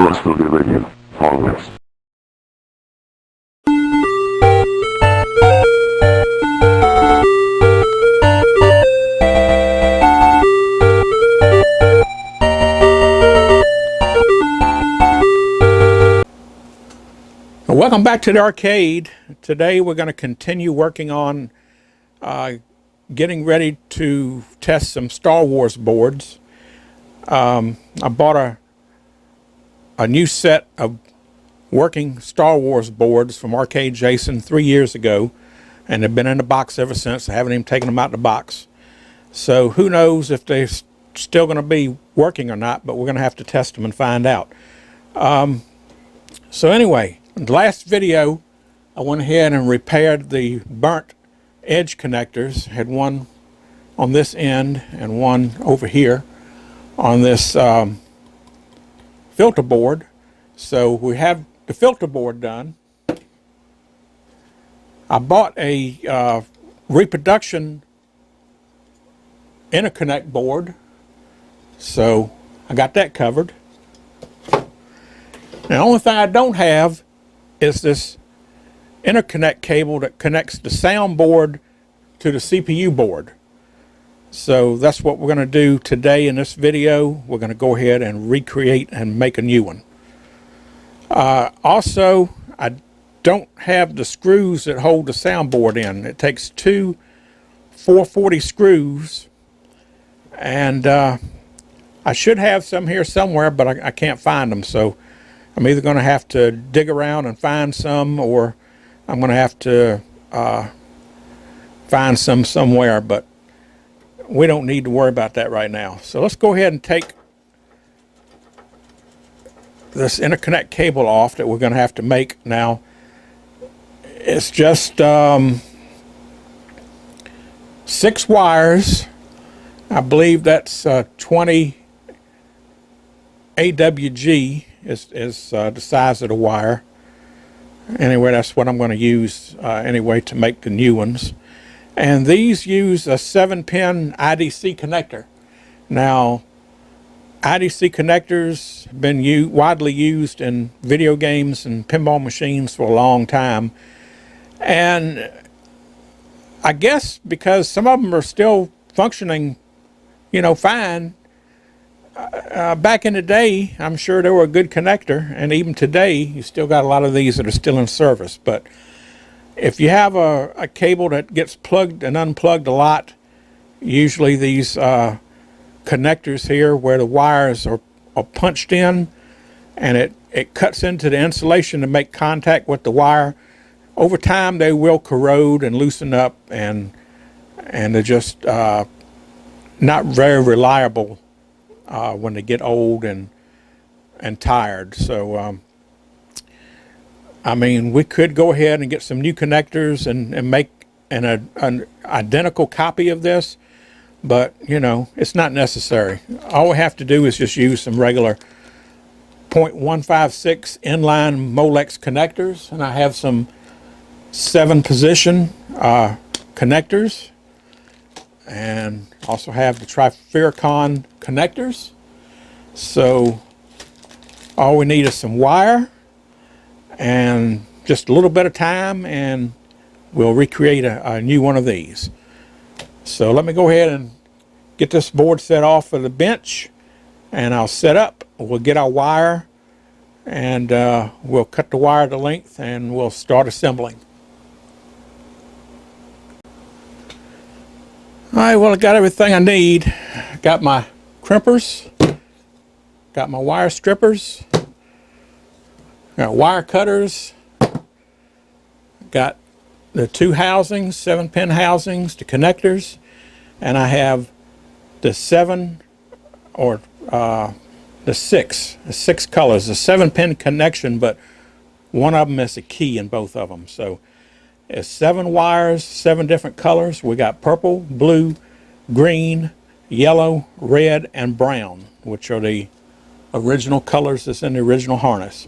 let's go to the video. Follow us. Welcome back to the arcade. Today we're going to continue working on getting ready to test some Star Wars boards. I bought a new set of working Star Wars boards from Arcade Jason 3 years ago, and they've been in the box ever since. I haven't even taken them out of the box. So who knows if they're still going to be working or not, but we're going to have to test them and find out. So anyway, in the last video, I went ahead and repaired the burnt edge connectors. Had one on this end and one over here on this filter board. So we have the filter board done. I bought a reproduction interconnect board, so I got that covered. The only thing I don't have is this interconnect cable that connects the sound board to the CPU board. So that's what we're going to do today in this video. We're going to go ahead and recreate and make a new one. Also, I don't have the screws that hold the soundboard in. It takes two 440 screws, and I should have some here somewhere, but I can't find them. So I'm either going to have to dig around and find some, or I'm going to have to find some somewhere, but we don't need to worry about that right now. So let's go ahead and take this interconnect cable off that we're going to have to make now. It's just 6 wires. I believe that's 20 AWG is the size of the wire. Anyway, that's what I'm going to use anyway to make the new ones. And these use a 7-pin IDC connector. Now, IDC connectors have been widely used in video games and pinball machines for a long time. And I guess because some of them are still functioning, fine, back in the day, I'm sure they were a good connector, and even today, you still got a lot of these that are still in service. But if you have a cable that gets plugged and unplugged a lot, usually these connectors here where the wires are punched in, and it cuts into the insulation to make contact with the wire, over time they will corrode and loosen up, and they're just not very reliable when they get old and tired. So I mean, we could go ahead and get some new connectors and make an identical copy of this, but it's not necessary. All we have to do is just use some regular 0.156 inline Molex connectors, and I have some 7-position connectors, and also have the Trifericon connectors. So all we need is some wire and just a little bit of time, and we'll recreate a new one of these. So let me go ahead and get this board set off for the bench, and I'll set up. We'll get our wire, and we'll cut the wire to length, and we'll start assembling. All right, well, I got everything I need. Got my crimpers, got my wire strippers, got wire cutters, got the 2 housings, 7-pin housings, the connectors, and I have the 7 or the 6 colors, the 7-pin connection, but one of them is a key in both of them. So it's 7 wires, 7 different colors. We got purple, blue, green, yellow, red, and brown, which are the original colors that's in the original harness.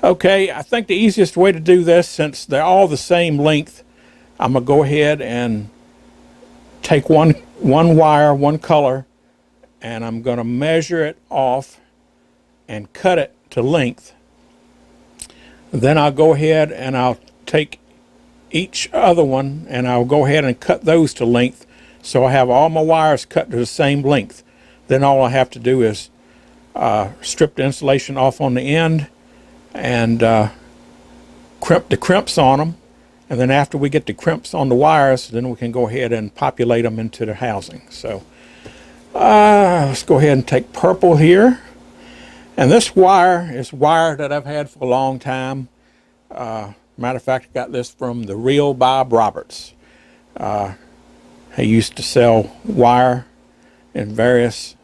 Okay, I think the easiest way to do this, since they're all the same length, I'm going to go ahead and take one wire, one color, and I'm going to measure it off and cut it to length. Then I'll go ahead and I'll take each other one and I'll go ahead and cut those to length, so I have all my wires cut to the same length. Then all I have to do is strip the insulation off on the end and crimp the crimps on them, and then after we get the crimps on the wires, then we can go ahead and populate them into the housing. So let's go ahead and take purple here. And this wire is wire that I've had for a long time. Matter of fact, I got this from the real Bob Roberts. He used to sell wire in various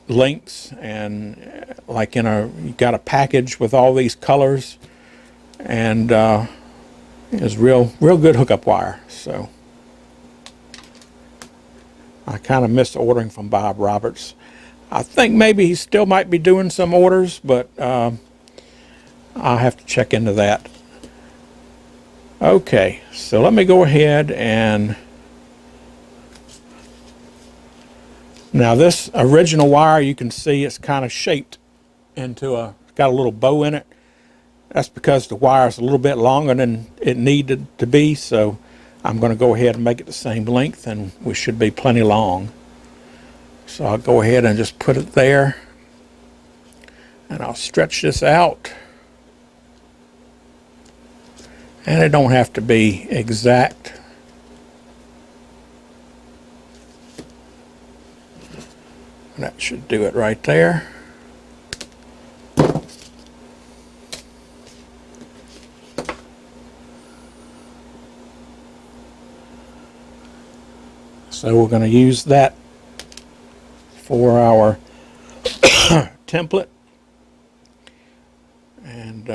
lengths, and like you got a package with all these colors, and it's real good hookup wire. So I kind of missed ordering from Bob Roberts. I think maybe he still might be doing some orders, but I'll have to check into that. Okay, so let me go ahead and now this original wire, you can see it's kind of shaped into it's got a little bow in it. That's because the wire is a little bit longer than it needed to be, so I'm going to go ahead and make it the same length, and we should be plenty long. So I'll go ahead and just put it there, and I'll stretch this out. And it don't have to be exact. That should do it right there. So we're going to use that for our template. And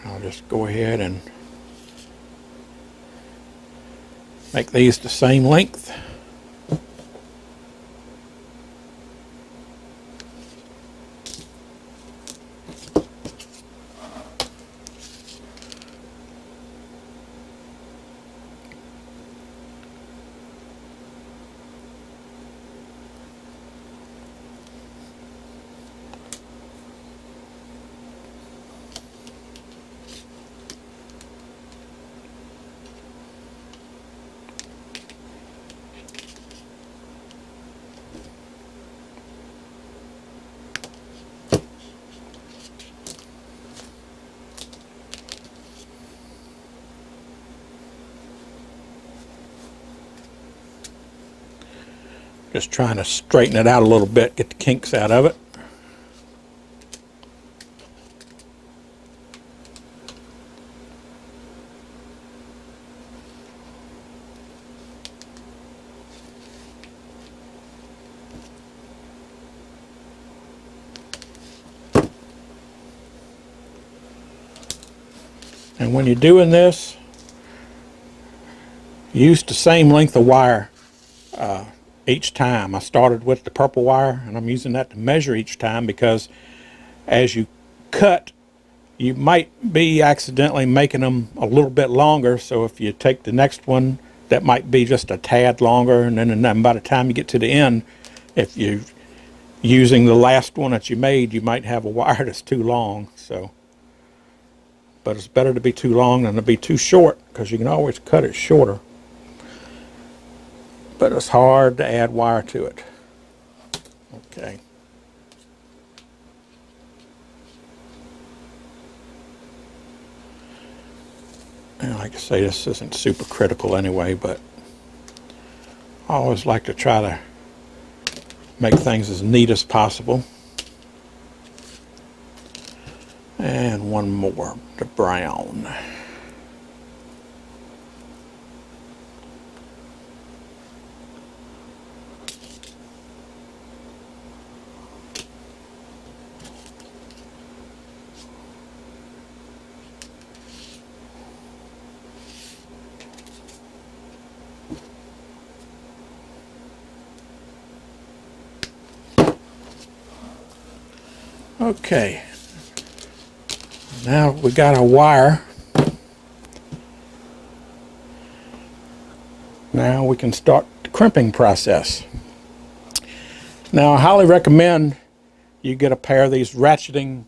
I'll just go ahead and make these the same length. Just trying to straighten it out a little bit, get the kinks out of it. And when you're doing this, use the same length of wire each time. I started with the purple wire, and I'm using that to measure each time, because as you cut, you might be accidentally making them a little bit longer. So if you take the next one, that might be just a tad longer, and then by the time you get to the end, if you're using the last one that you made, you might have a wire that's too long. So, but it's better to be too long than to be too short, because you can always cut it shorter. But it's hard to add wire to it. Okay. And like I say, this isn't super critical anyway, but I always like to try to make things as neat as possible. And one more, the brown. Okay, Now we got our wire. Now we can start the crimping process. Now I highly recommend you get a pair of these ratcheting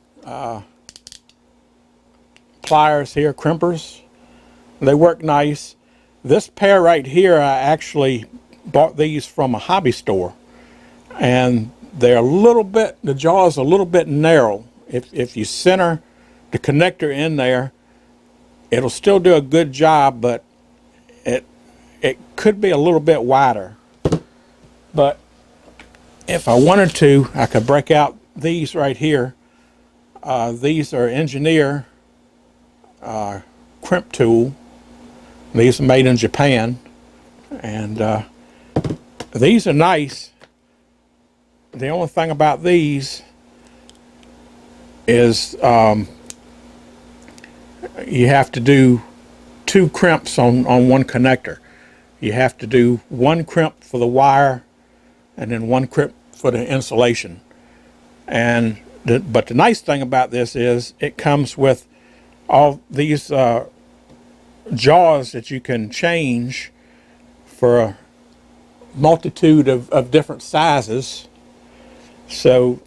pliers here, crimpers. They work nice. This pair right here, I actually bought these from a hobby store, and they're a little bit, the jaw is a little bit narrow. If you center the connector in there, it'll still do a good job, but it could be a little bit wider. But if I wanted to, I could break out these right here. These are engineer crimp tool. These are made in Japan, and these are nice. The only thing about these is you have to do 2 crimps on one connector. You have to do 1 crimp for the wire and then 1 crimp for the insulation. And but the nice thing about this is it comes with all these jaws that you can change for a multitude of different sizes. So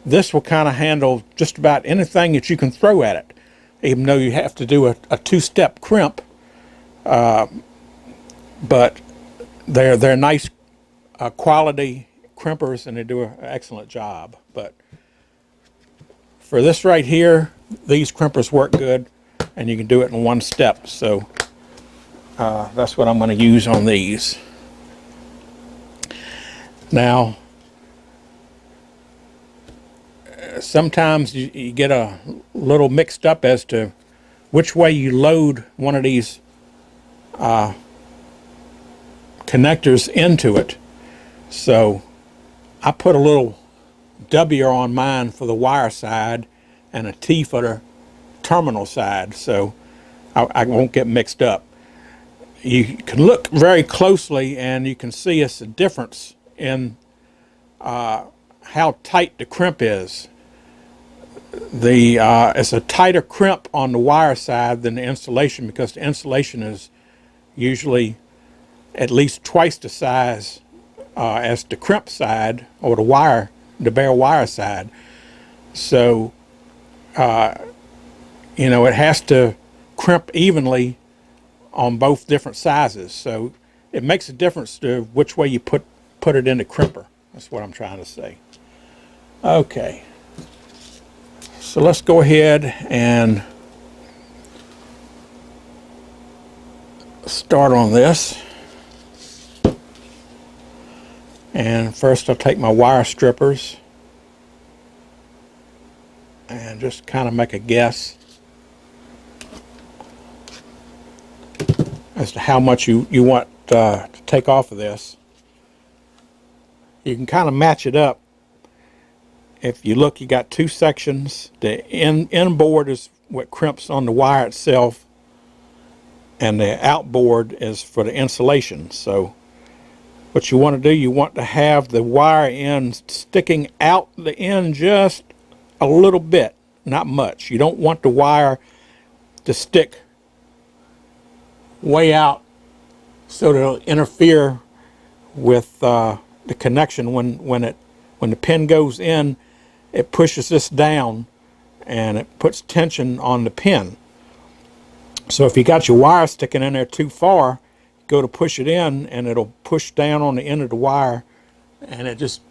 this will kind of handle just about anything that you can throw at it, even though you have to do a 2-step crimp. But they're nice quality crimpers, and they do an excellent job. But for this right here, these crimpers work good, and you can do it in 1 step. So that's what I'm going to use on these. Now, sometimes you get a little mixed up as to which way you load one of these connectors into it. So I put a little W on mine for the wire side and a T for the terminal side, so I won't get mixed up. You can look very closely and you can see it's a difference in how tight the crimp is. It's a tighter crimp on the wire side than the insulation, because the insulation is usually at least twice the size as the crimp side, or the bare wire side. So you know, it has to crimp evenly on both different sizes. So it makes a difference to which way you put it in the crimper. That's what I'm trying to say. Okay. So let's go ahead and start on this. And first I'll take my wire strippers and just kind of make a guess as to how much you want to take off of this. You can kind of match it up. If you look, you got 2 sections. The inboard is what crimps on the wire itself, and the outboard is for the insulation. So what you want to do, you want to have the wire end sticking out the end just a little bit, not much. You don't want the wire to stick way out so that it'll interfere with the connection. When the pin goes in, it pushes this down and it puts tension on the pin. So if you got your wire sticking in there too far, go to push it in and it'll push down on the end of the wire, and it just,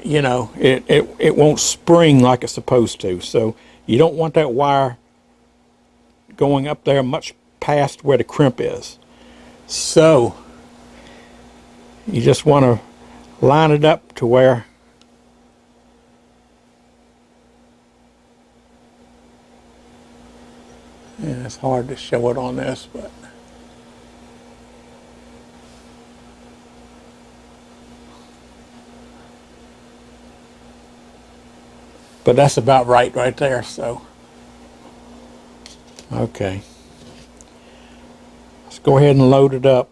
you know, it won't spring like it's supposed to. So you don't want that wire going up there much past where the crimp is. So you just want to line it up to where and it's hard to show it on this, but that's about right there. So okay, let's go ahead and load it up,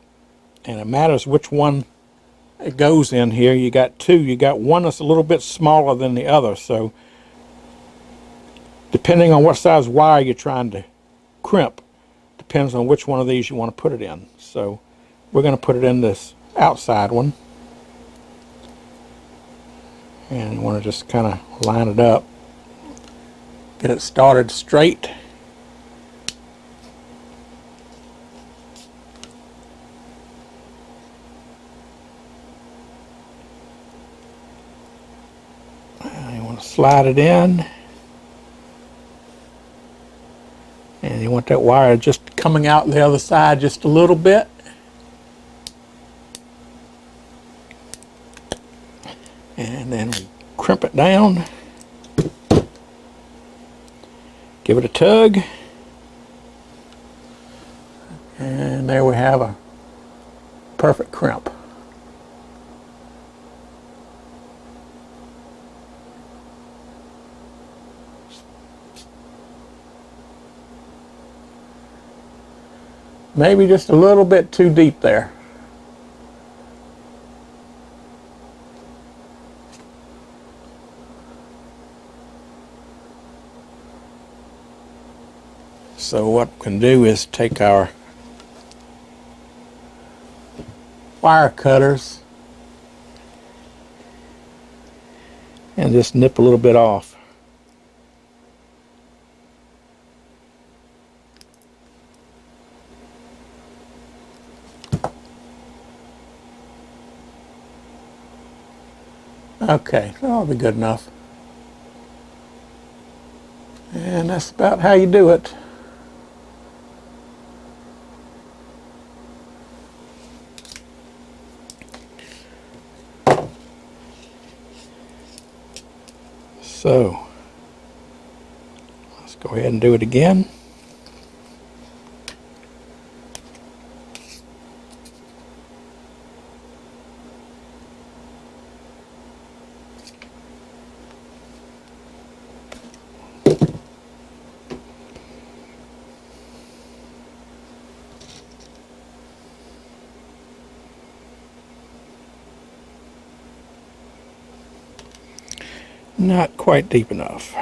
and it matters which one it goes in here. You got 2. You got one that's a little bit smaller than the other, so depending on what size wire you're trying to crimp, depends on which one of these you want to put it in. So we're going to put it in this outside one. And you want to just kind of line it up, get it started straight. You want to slide it in. And you want that wire just coming out the other side just a little bit. And then we crimp it down. Give it a tug. And there we have a perfect crimp. Maybe just a little bit too deep there. So what we can do is take our wire cutters and just nip a little bit off. Okay, that'll be good enough. And that's about how you do it. So, let's go ahead and do it again. Not quite deep enough.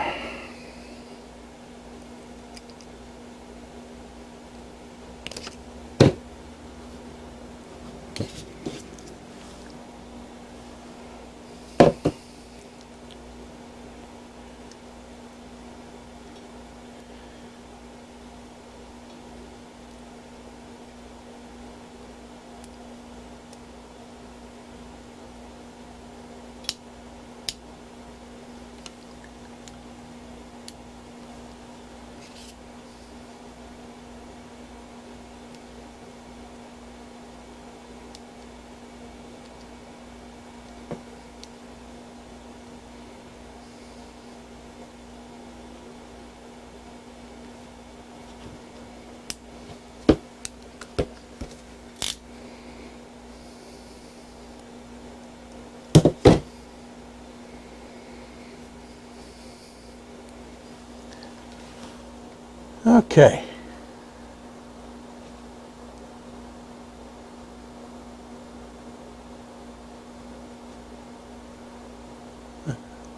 Okay.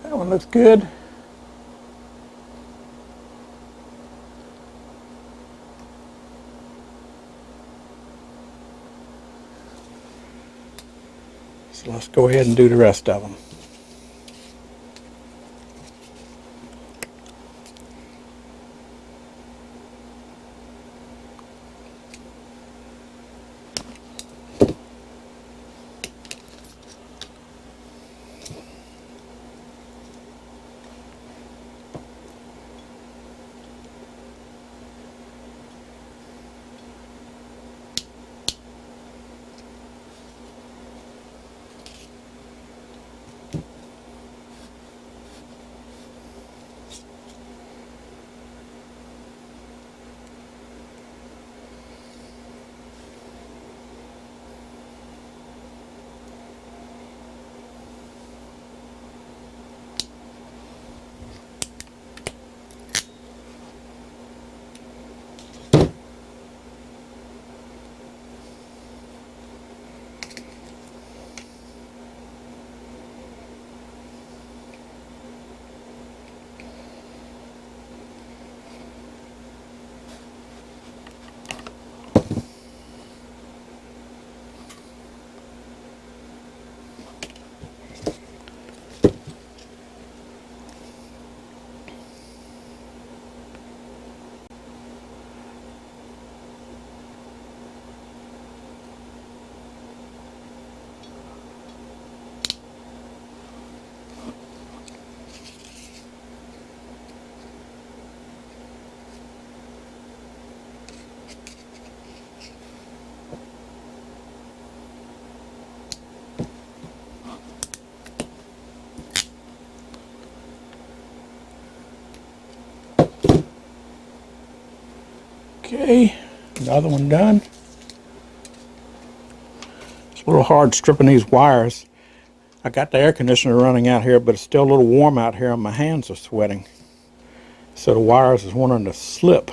That one looks good. So let's go ahead and do the rest of them. Okay, another one done. It's a little hard stripping these wires. I got the air conditioner running out here, but it's still a little warm out here and my hands are sweating. So the wires is wanting to slip.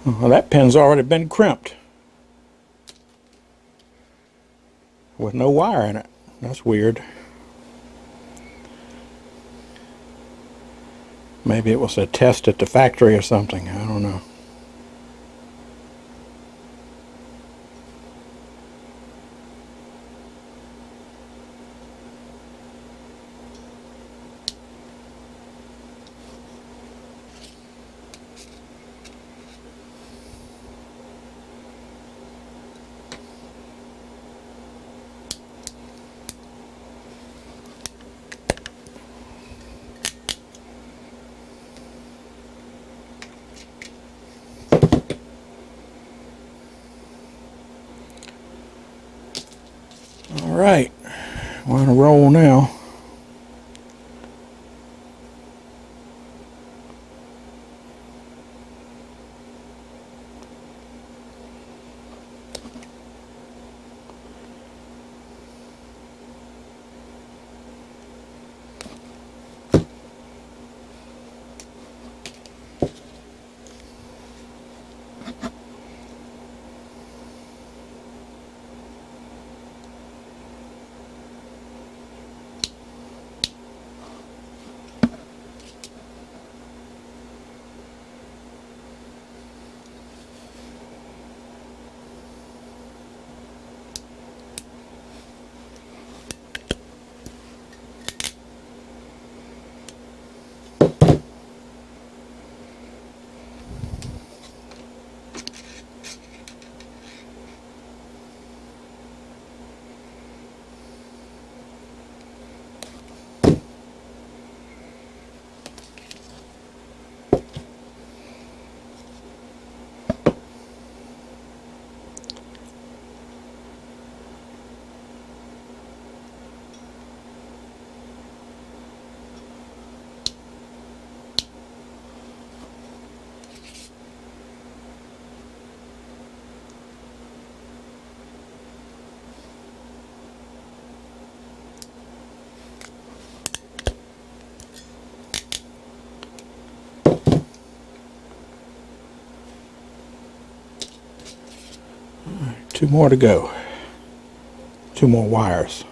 Well, that pin's already been crimped with no wire in it. That's weird. Maybe it was a test at the factory or something. I don't know. All right, we're on a roll now. Two more to go. Two more wires.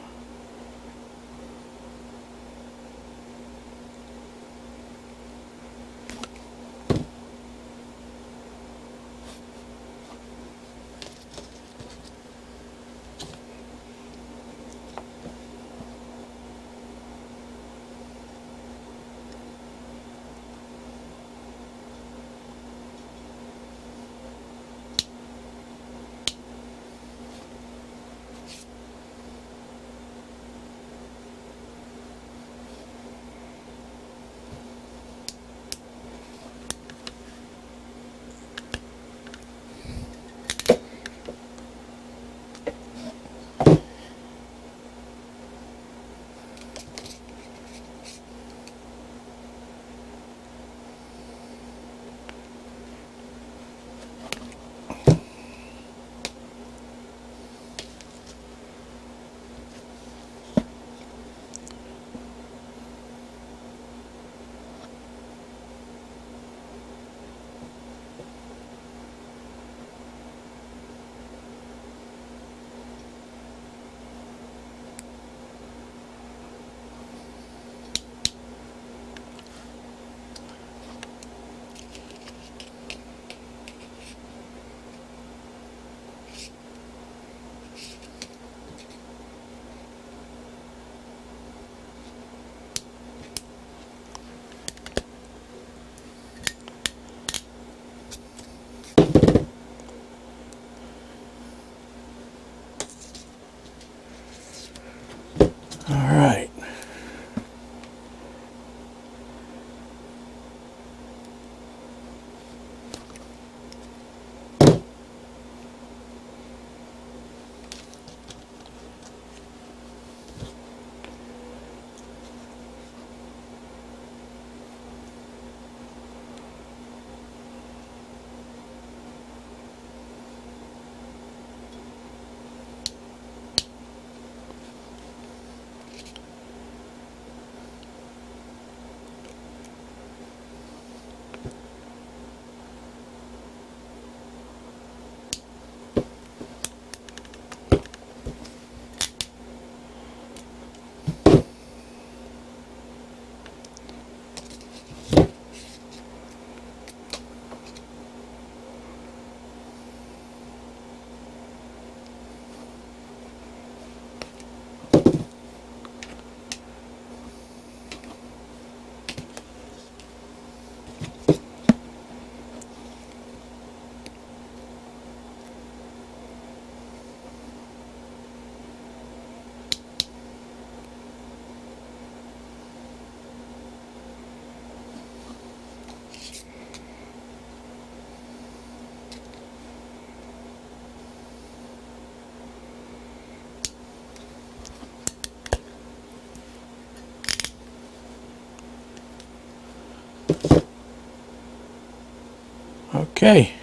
Okay,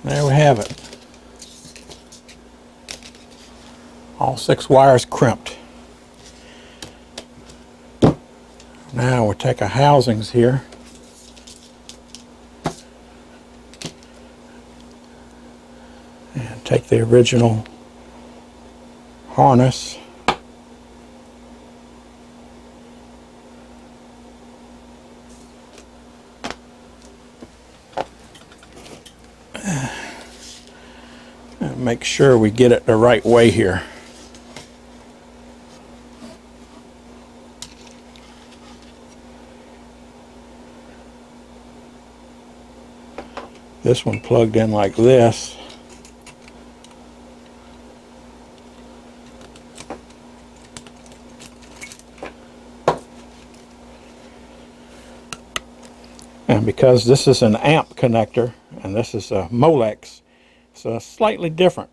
there we have it. All 6 wires crimped. Now we'll take our housings here. And take the original harness. And make sure we get it the right way here. This one plugged in like this. And because this is an amp connector and this is a Molex, it's slightly different.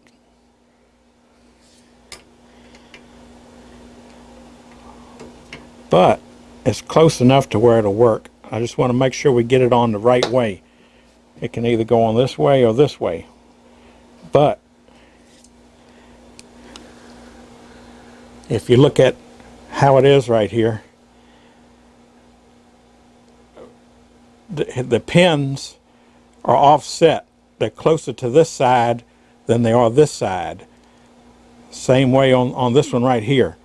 But it's close enough to where it'll work. I just want to make sure we get it on the right way. It can either go on this way or this way. But if you look at how it is right here, the pins are offset. They're closer to this side than they are this side. Same way on this one right here.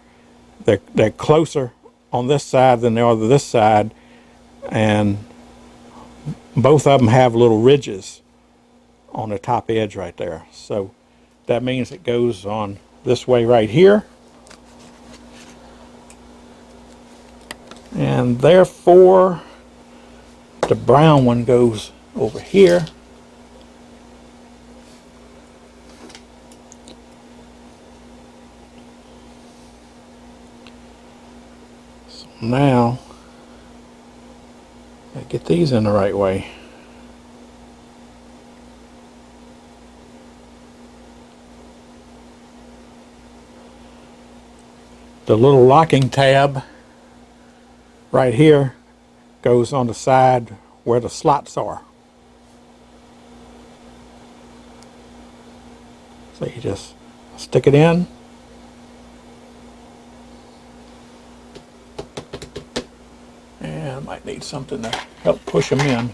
They're closer on this side than they are to this side, and both of them have little ridges on the top edge right there. So that means it goes on this way right here, and therefore the brown one goes over here. So now I get these in the right way. The little locking tab right here goes on the side where the slots are. So you just stick it in. And I might need something to help push them in.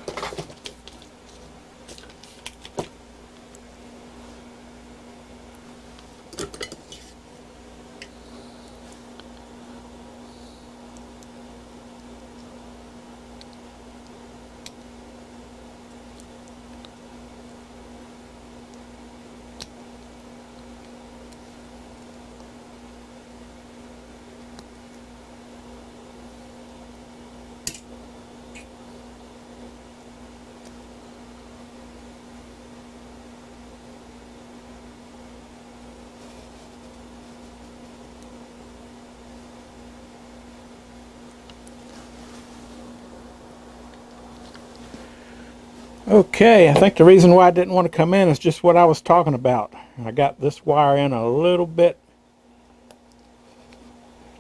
Okay, I think the reason why I didn't want to come in is just what I was talking about. I got this wire in a little bit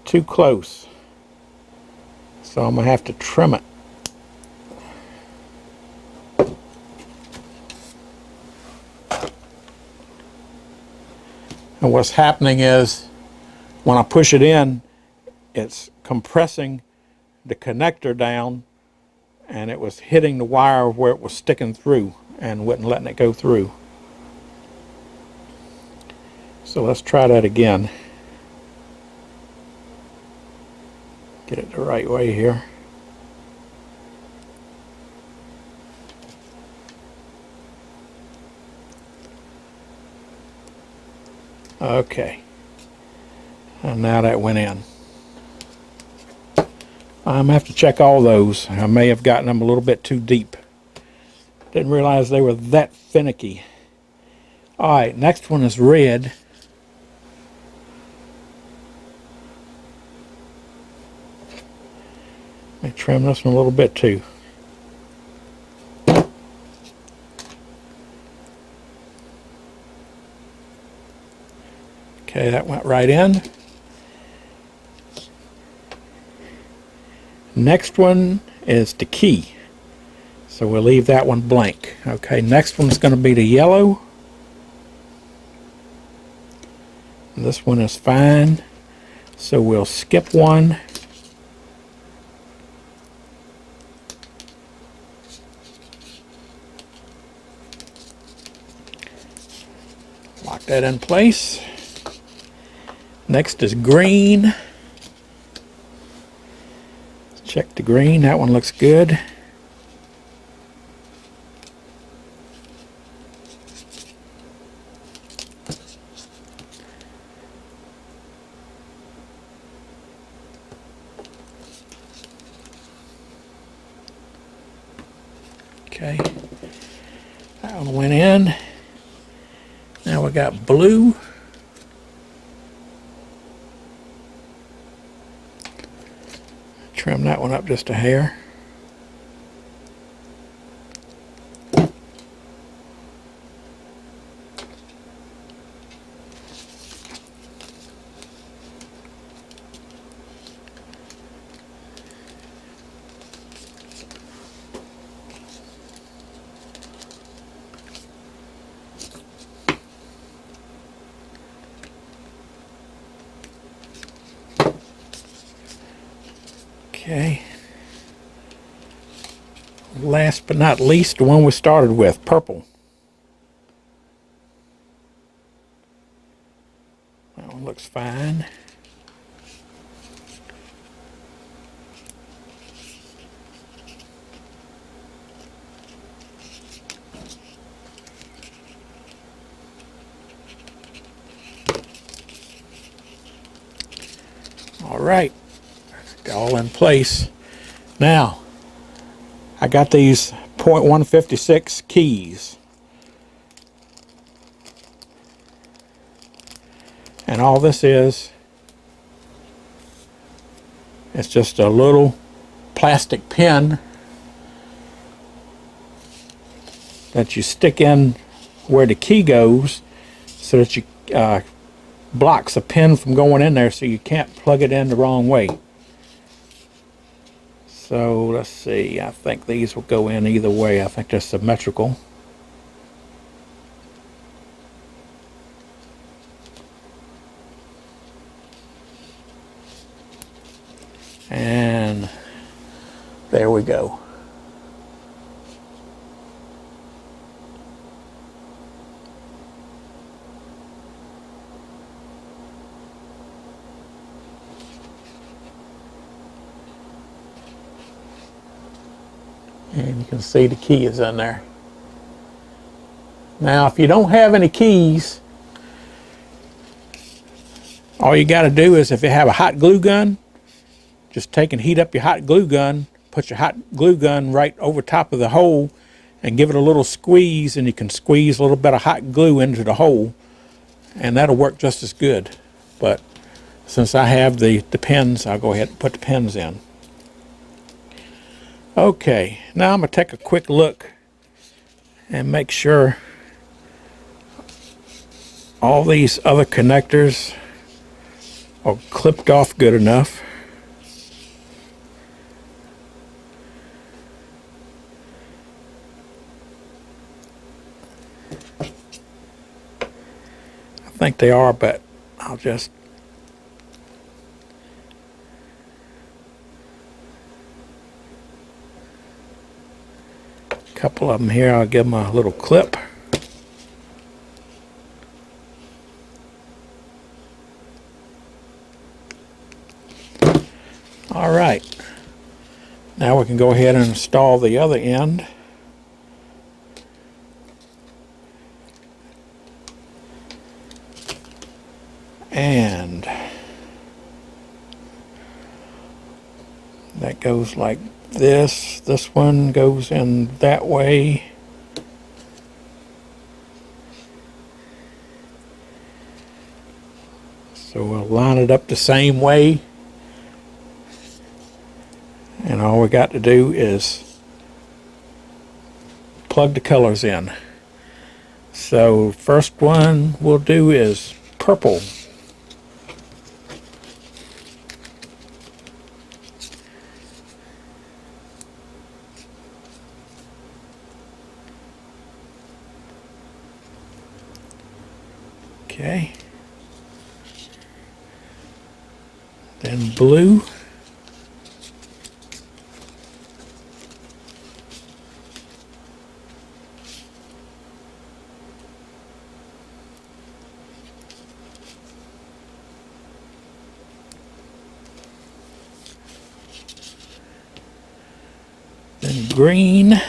too close, so I'm going to have to trim it. And what's happening is when I push it in, it's compressing the connector down, and it was hitting the wire where it was sticking through and wasn't letting it go through. So let's try that again. Get it the right way here. Okay. And now that went in. I'm going to have to check all those. I may have gotten them a little bit too deep. Didn't realize they were that finicky. Alright, next one is red. Let me trim this one a little bit too. Okay, that went right in. Next one is the key. So we'll leave that one blank. Okay, next one's going to be the yellow. This one is fine. So we'll skip one. Lock that in place. Next is green. Check the green. That one looks good. Okay, that one went in. Now we got blue. Trim that one up just a hair. Okay. Last but not least, the one we started with, purple. That one looks fine. All right, all in place. Now, I got these .156 keys. And all this is, it's just a little plastic pin that you stick in where the key goes so that you blocks a pin from going in there so you can't plug it in the wrong way. So let's see, I think these will go in either way. I think they're symmetrical. And there we go. And you can see the key is in there. Now, if you don't have any keys, all you got to do is, if you have a hot glue gun, just take and heat up your hot glue gun, put your hot glue gun right over top of the hole and give it a little squeeze, and you can squeeze a little bit of hot glue into the hole, and that'll work just as good. But since I have the pins, I'll go ahead and put the pins in. Okay, now I'm going to take a quick look and make sure all these other connectors are clipped off good enough. I think they are, but I'll just couple of them here. I'll give them a little clip. All right, now we can go ahead and install the other end. And that goes like this. This one goes in that way. So we'll line it up the same way. And all we got to do is plug the colors in. So first one we'll do is purple. Okay. Then blue. Then green.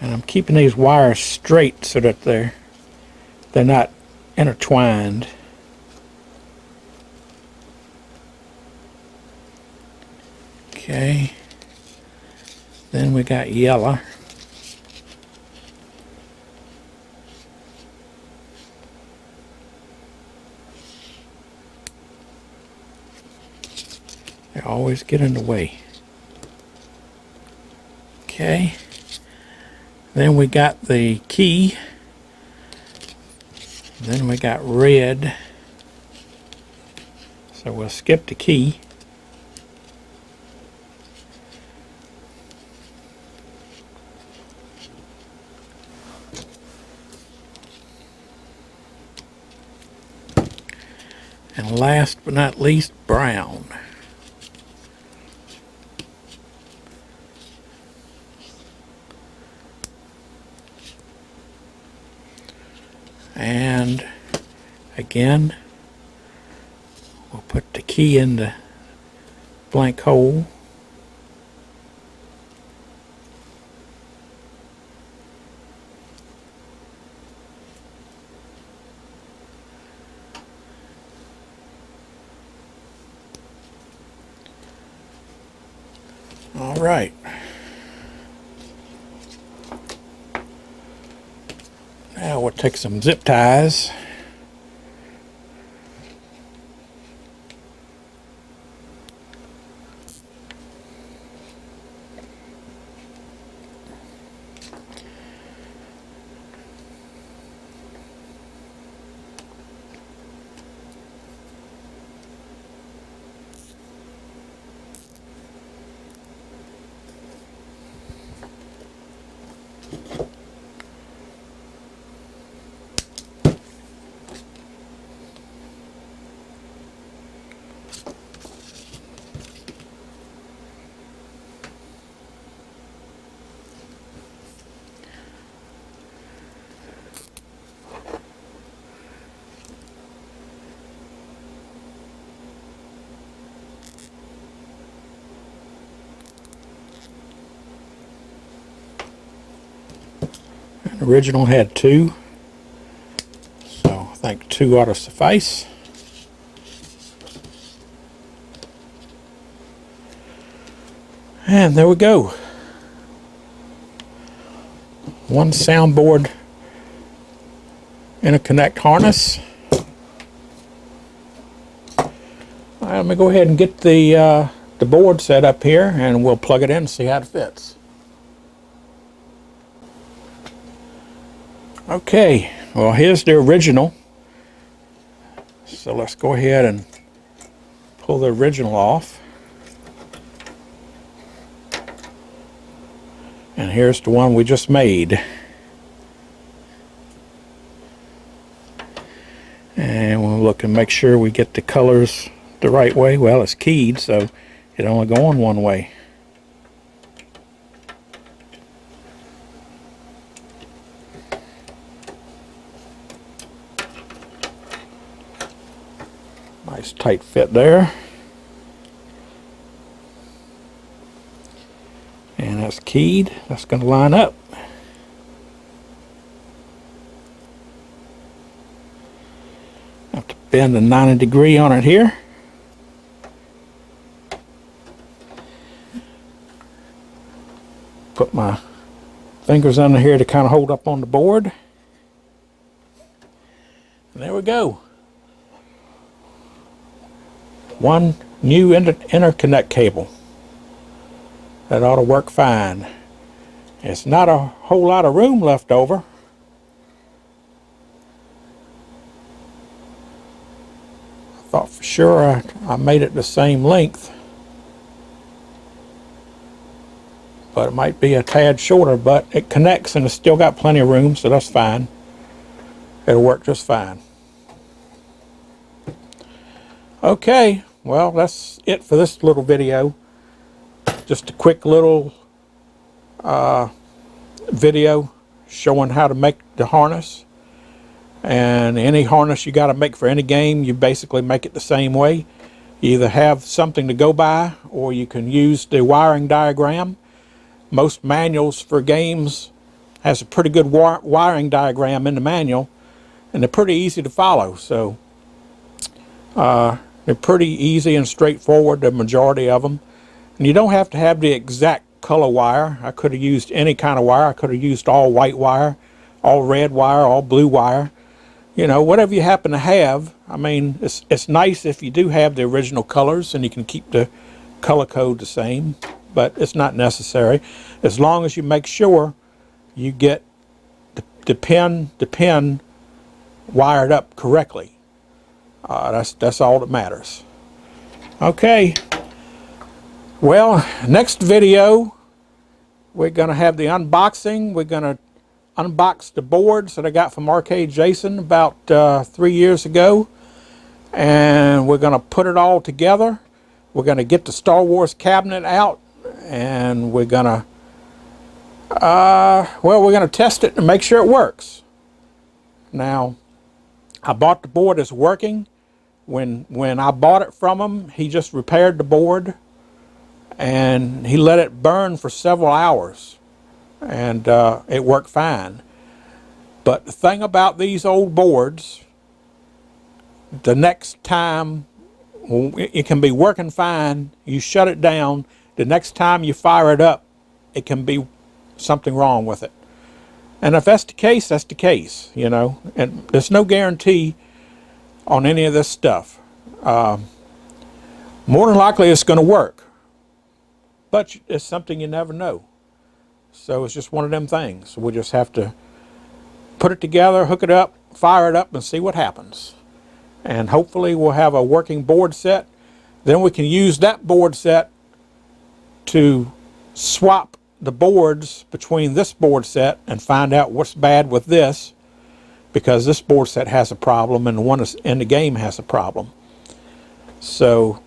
And I'm keeping these wires straight so that they're not intertwined. Okay. Then we got yellow. They always get in the way. Okay. Then we got the key. Then we got red. So we'll skip the key. And last but not least, brown. And again, we'll put the key in the blank hole. All right. Now we'll take some zip ties. The original had 2, so I think 2 ought to suffice. And there we go. One soundboard interconnect harness. All right, let me go ahead and get the board set up here, and we'll plug it in and see how it fits. Okay, well, here's the original. So let's go ahead and pull the original off. And here's the one we just made. And we'll look and make sure we get the colors the right way. Well, it's keyed, so it only go on one way. Nice tight fit there. And that's keyed. That's going to line up. Have to bend a 90-degree on it here. Put my fingers under here to kind of hold up on the board. And there we go. One new interconnect cable. That ought to work fine. It's not a whole lot of room left over. I thought for sure I made it the same length. But it might be a tad shorter, but it connects and it's still got plenty of room, so that's fine. it'll work just fine. Okay, well, that's it for this little video. Just a quick little video showing how to make the harness. And any harness you got to make for any game, you basically make it the same way. You either have something to go by, or you can use the wiring diagram. Most manuals for games has a pretty good wiring diagram in the manual, and they're pretty easy to follow. So they're pretty easy and straightforward, the majority of them. And you don't have to have the exact color wire. I could have used any kind of wire. I could have used all white wire, all red wire, all blue wire. You know, whatever you happen to have. I mean, it's nice if you do have the original colors and you can keep the color code the same, but it's not necessary as long as you make sure you get the pin wired up correctly. That's all that matters. Okay. Well, next video we're going to have the unboxing. We're going to unbox the boards that I got from Arcade Jason about 3 years ago, and we're going to put it all together. We're going to get the Star Wars cabinet out, and we're going to well, we're going to test it and make sure it works. Now, I bought the board as working. When I bought it from him, he just repaired the board and he let it burn for several hours, and it worked fine. But the thing about these old boards, the next time it can be working fine, you shut it down, the next time you fire it up, it can be something wrong with it. And if that's the case, that's the case, you know, and there's no guarantee on any of this stuff. More than likely it's going to work, but it's something you never know. So it's just one of them things. We'll just have to put it together, hook it up, fire it up, and see what happens. And hopefully we'll have a working board set. Then we can use that board set to swap the boards between this board set and find out what's bad with this, because this board set has a problem and the one that's in the game has a problem. So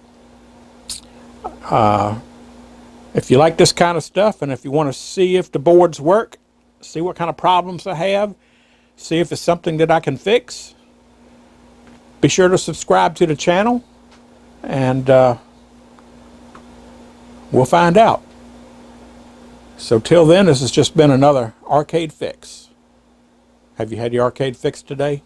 if you like this kind of stuff, and if you want to see if the boards work, see what kind of problems I have, see if it's something that I can fix, be sure to subscribe to the channel, and we'll find out. So till then, this has just been another arcade fix. Have you had your arcade fix today?